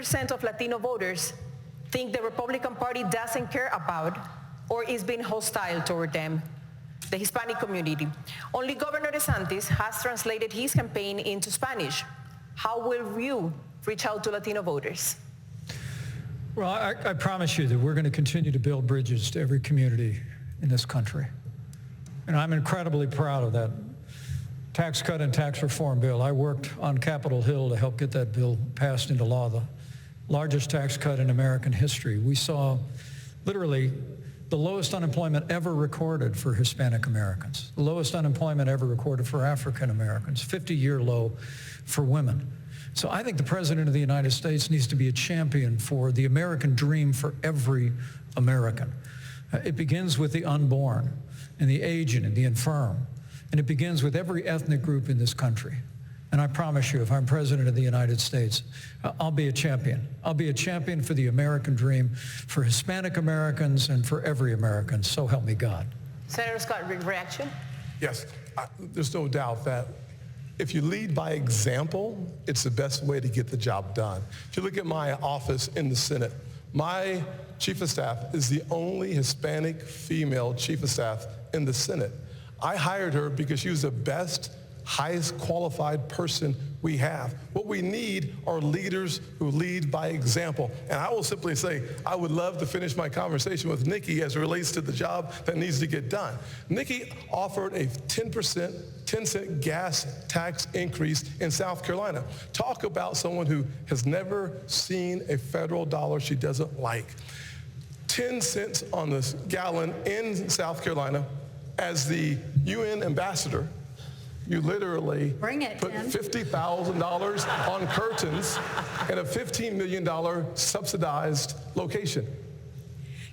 50% of Latino voters think the Republican Party doesn't care about or is being hostile toward them, the Hispanic community. Only Governor DeSantis has translated his campaign into Spanish. How will you reach out to Latino voters? Well, I promise you that we're going to continue to build bridges to every community in this country. And I'm incredibly proud of that tax cut and tax reform bill. I worked on Capitol Hill to help get that bill passed into law, the largest tax cut in American history. We saw literally the lowest unemployment ever recorded for Hispanic Americans, the lowest unemployment ever recorded for African Americans, 50-year low for women. So I think the President of the United States needs to be a champion for the American dream for every American. It begins with the unborn and the aged and the infirm. And it begins with every ethnic group in this country. And I promise you, if I'm President of the United States, I'll be a champion. I'll be a champion for the American dream, for Hispanic Americans and for every American. So help me God. Senator Scott, reaction? Yes, there's no doubt that if you lead by example, it's the best way to get the job done. If you look at my office in the Senate, my chief of staff is the only Hispanic female chief of staff in the Senate. I hired her because she was the best, highest qualified person we have. What we need are leaders who lead by example. And I will simply say, I would love to finish my conversation with Nikki as it relates to the job that needs to get done. Nikki offered a 10% gas tax increase in South Carolina. Talk about someone who has never seen a federal dollar she doesn't like. 10 cents on the gallon in South Carolina. As the UN ambassador, you literally put $50,000 on curtains in a $15 million subsidized location.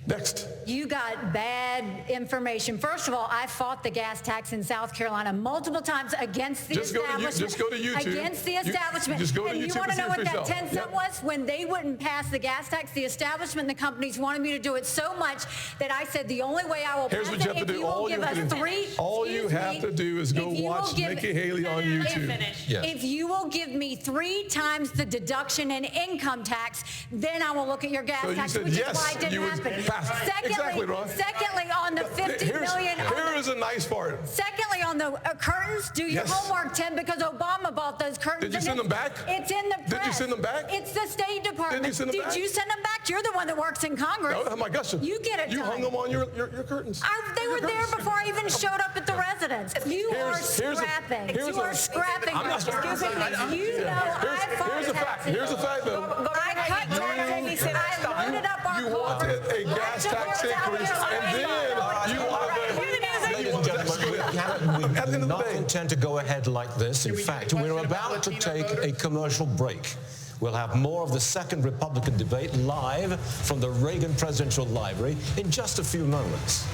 Next. You got bad information. First of all, I fought the gas tax in South Carolina multiple times against the establishment. Just go to YouTube. Against the establishment. Just go to and YouTube you want to know what that 10 cent Yep. was? When they wouldn't pass the gas tax, the establishment and the companies wanted me to do it so much that I said the only way I will pass it if you will give us three. All you have to do is go watch Nikki Haley on YouTube. Yes. If you will give me 3 times the deduction in income tax, then I will look at your gas tax, which is why it didn't happen. Exactly, Ron. Secondly, on the 50 million. Here is a nice part. Secondly, on the curtains, do your homework, Tim, because Obama bought those curtains. Did you send them back? It's in the press. Did you send them back? It's the State Department. Did you send them back? Did you send them back? You're the one that works in Congress. Oh my gosh. You get it You done. hung them on your curtains. They were there before I even showed up at the residence. You are scrapping. You are scrapping. Excuse me. You know I fought Here's the fact. Here's the fact, though. I cut taxes. I loaded up our You wanted a gas tax increase, and then you wanted Ladies and gentlemen, we do not intend to go ahead like this. In fact, we're about to take a commercial break. We'll have more of the second Republican debate live from the Reagan Presidential Library in just a few moments.